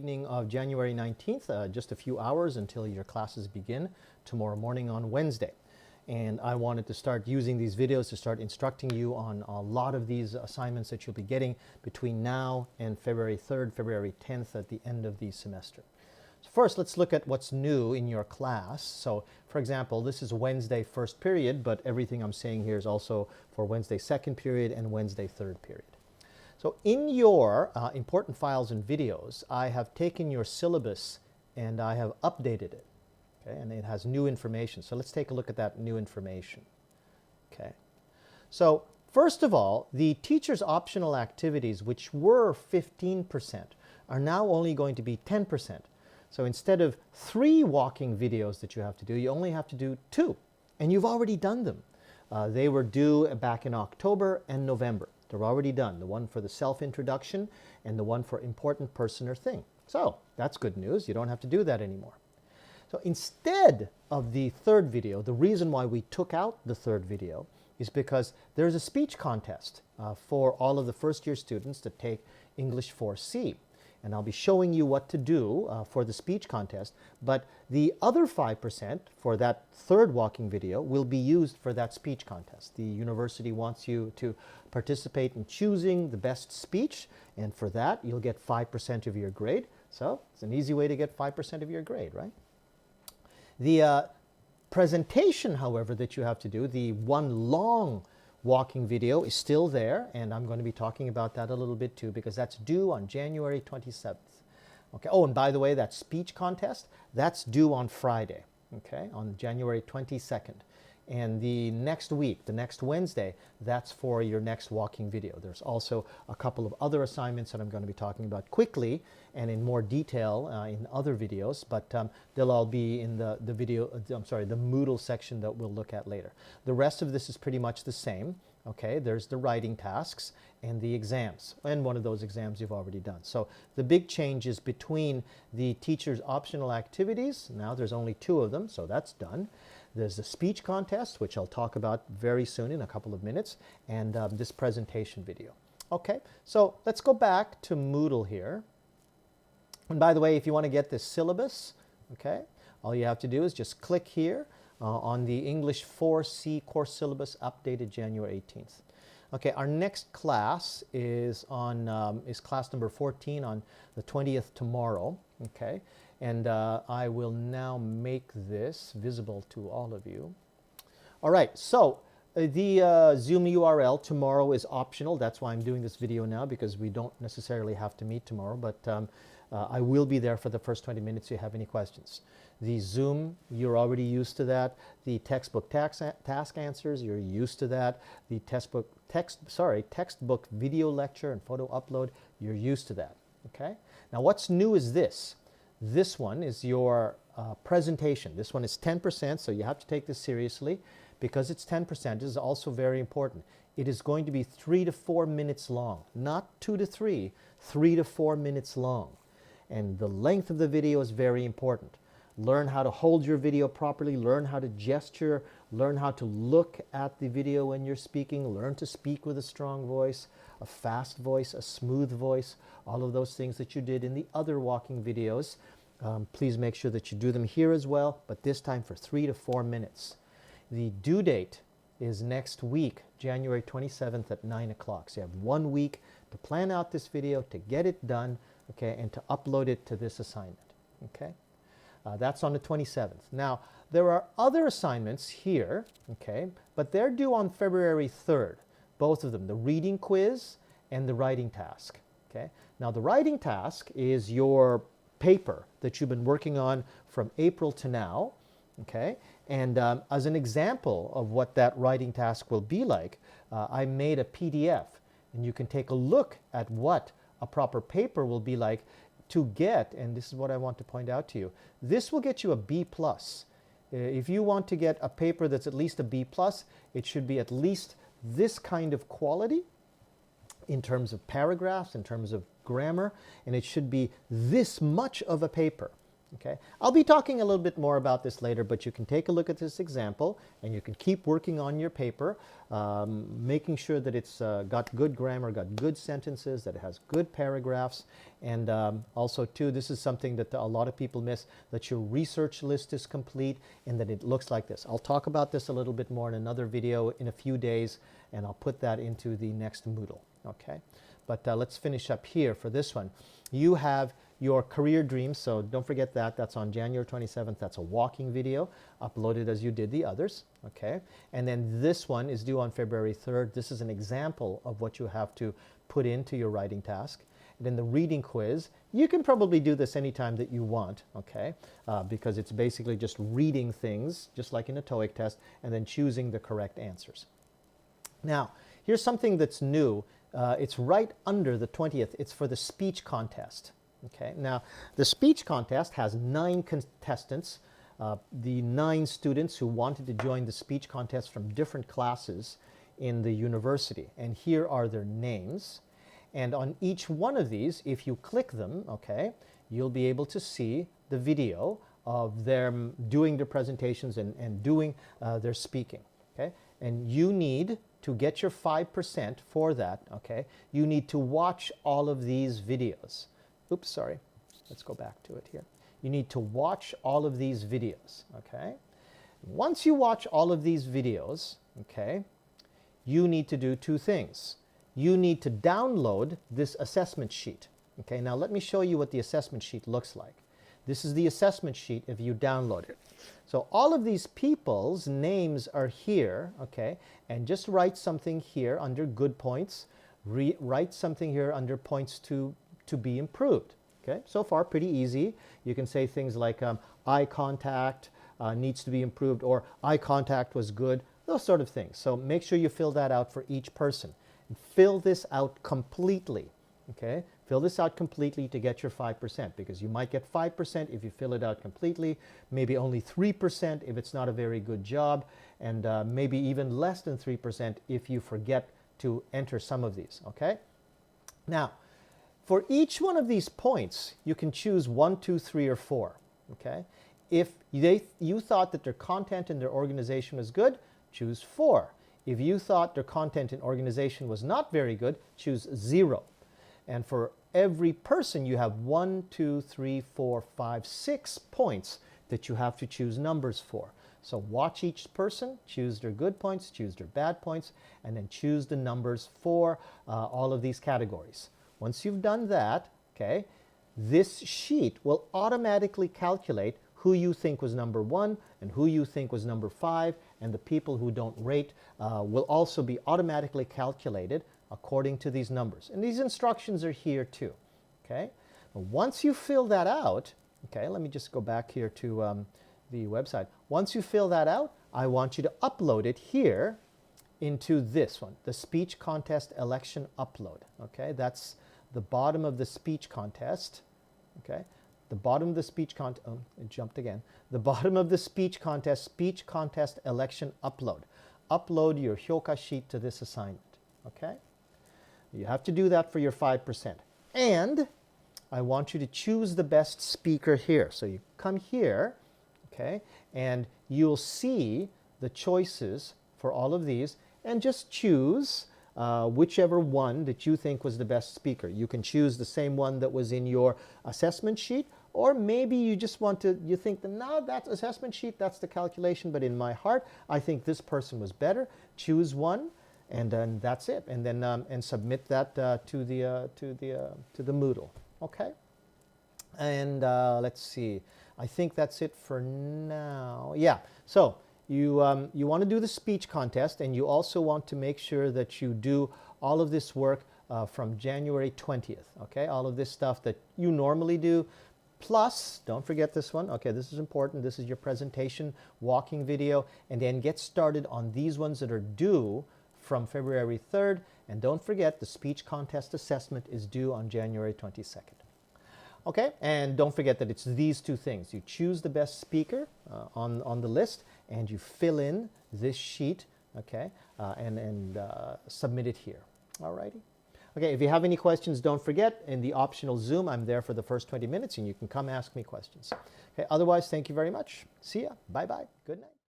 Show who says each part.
Speaker 1: evening of January 19th, just a few hours until your classes begin tomorrow morning on Wednesday. And I wanted to start using these videos to start instructing you on a lot of these assignments that you'll be getting between now and February 3rd, February 10th at the end of the semester. So first, let's look at what's new in your class. So, for example, this is Wednesday first period, but everything I'm saying here is also for Wednesday second period and Wednesday third period. So in your important files and videos, I have taken your syllabus and I have updated it. Okay, and it has new information. So let's take a look at that new information. Okay. So first of all, the teacher's optional activities, which were 15%, are now only going to be 10%. So instead of 3 walking videos that you have to do, you only have to do 2. And you've already done them. They were due back in October and November. They're already done. The one for the self-introduction and the one for important person or thing. So that's good news. You don't have to do that anymore. So instead of the third video, the reason why we took out the third video is because there's a speech contest for all of the first year students to take English 4C. And I'll be showing you what to do for the speech contest, but the other 5% for that third walking video will be used for that speech contest. The university wants you to participate in choosing the best speech, and for that you'll get 5% of your grade. So it's an easy way to get 5% of your grade, right? The presentation, however, that you have to do, the one long walking video, is still there, and I'm going to be talking about that a little bit too, because that's due on January 27th. Okay. Oh, and by the way, that speech contest, that's due on Friday, okay, on January 22nd. And the next week, the next Wednesday, that's for your next walking video. There's also a couple of other assignments that I'm going to be talking about quickly and in more detail in other videos, but they'll all be in the Moodle section that we'll look at later. The rest of this is pretty much the same. Okay, there's the writing tasks and the exams, and one of those exams you've already done. So the big change is between the teacher's optional activities. Now there's only 2 of them, so that's done. There's the speech contest, which I'll talk about very soon in a couple of minutes, and this presentation video. Okay, so let's go back to Moodle here. And by the way, if you want to get this syllabus, okay, all you have to do is just click here on the English 4C course syllabus updated January 18th. Okay, our next class is on class number 14 on the 20th tomorrow. Okay, and I will now make this visible to all of you. All right, so the Zoom URL tomorrow is optional. That's why I'm doing this video now, because we don't necessarily have to meet tomorrow, but I will be there for the first 20 minutes if you have any questions. The Zoom, you're already used to that. The textbook task answers, you're used to that. The textbook video lecture and photo upload, you're used to that. Okay? Now what's new is this. This one is your presentation. This one is 10%, so you have to take this seriously. Because it's 10%, this is also very important. It is going to be 3 to 4 minutes long. Not 2 to 3, 3 to 4 minutes long. And the length of the video is very important. Learn how to hold your video properly, learn how to gesture, learn how to look at the video when you're speaking, learn to speak with a strong voice, a fast voice, a smooth voice, all of those things that you did in the other walking videos. Please make sure that you do them here as well, but this time for 3 to 4 minutes. The due date is next week, January 27th at 9 o'clock. So you have 1 week to plan out this video, to get it done, okay, and to upload it to this assignment, okay? That's on the 27th. Now, there are other assignments here, okay, but they're due on February 3rd, both of them, the reading quiz and the writing task, okay? Now, the writing task is your paper that you've been working on from April to now, okay? And as an example of what that writing task will be like, I made a PDF, and you can take a look at what a proper paper will be like to get, and this is what I want to point out to you, this will get you a B+. If you want to get a paper that's at least a B+, it should be at least this kind of quality in terms of paragraphs, in terms of grammar, and it should be this much of a paper. Okay, I'll be talking a little bit more about this later, but you can take a look at this example and you can keep working on your paper, making sure that it's got good grammar, got good sentences, that it has good paragraphs, and also too, this is something that a lot of people miss, that your research list is complete and that it looks like this. I'll talk about this a little bit more in another video in a few days, and I'll put that into the next Moodle. Okay, but let's finish up here for this one. You have your career dreams, so don't forget that. That's on January 27th. That's a walking video, uploaded as you did the others, okay? And then this one is due on February 3rd. This is an example of what you have to put into your writing task. And then the reading quiz, you can probably do this anytime that you want, okay? Because it's basically just reading things, just like in a TOEIC test, and then choosing the correct answers. Now, here's something that's new. It's right under the 20th. It's for the speech contest. Okay, now the speech contest has 9 contestants, the 9 students who wanted to join the speech contest from different classes in the university. And here are their names. And on each one of these, if you click them, okay, you'll be able to see the video of them doing their presentations and doing their speaking. Okay, and you need to get your 5% for that, okay, you need to watch all of these videos. Oops, sorry. Let's go back to it here. You need to watch all of these videos, okay? Once you watch all of these videos, okay, you need to do 2 things. You need to download this assessment sheet, okay? Now let me show you what the assessment sheet looks like. This is the assessment sheet if you download it. So all of these people's names are here, okay? And just write something here under good points. Write something here under points to be improved. Okay, so far pretty easy. You can say things like eye contact needs to be improved, or eye contact was good, those sort of things. So make sure you fill that out for each person. And fill this out completely. Okay, fill this out completely to get your 5%, because you might get 5% if you fill it out completely, maybe only 3% if it's not a very good job, and maybe even less than 3% if you forget to enter some of these. Okay, now for each one of these points, you can choose 1, 2, 3, or 4, okay? If you thought that their content in their organization was good, choose 4. If you thought their content in organization was not very good, choose 0. And for every person, you have 1, 2, 3, 4, 5, 6 points that you have to choose numbers for. So watch each person, choose their good points, choose their bad points, and then choose the numbers for all of these categories. Once you've done that, okay, this sheet will automatically calculate who you think was number 1 and who you think was number 5, and the people who don't rate will also be automatically calculated according to these numbers. And these instructions are here too, okay? Once you fill that out, okay, let me just go back here to the website. Once you fill that out, I want you to upload it here into this one, the speech contest election upload, okay? That's the bottom of the speech contest, okay? The bottom of the speech contest, oh, it jumped again. The bottom of the speech contest election upload. Upload your Hyoka sheet to this assignment, okay? You have to do that for your 5%. And I want you to choose the best speaker here. So you come here, okay, and you'll see the choices for all of these, and just choose whichever one that you think was the best speaker. You can choose the same one that was in your assessment sheet, or maybe you just want to, you think that, no, that's assessment sheet, that's the calculation, but in my heart, I think this person was better. Choose one, and then that's it. And then and submit that to the Moodle. Okay. And let's see. I think that's it for now. Yeah. So you want to do the speech contest, and you also want to make sure that you do all of this work from January 20th. Okay. All of this stuff that you normally do. Plus, don't forget this one. Okay, this is important. This is your presentation walking video. And then get started on these ones that are due from February 3rd. And don't forget, the speech contest assessment is due on January 22nd. Okay, and don't forget that it's these two things. You choose the best speaker on the list, and you fill in this sheet, okay, and submit it here. All righty. Okay, if you have any questions, don't forget, in the optional Zoom, I'm there for the first 20 minutes and you can come ask me questions. Okay, otherwise, thank you very much. See ya. Bye-bye. Good night.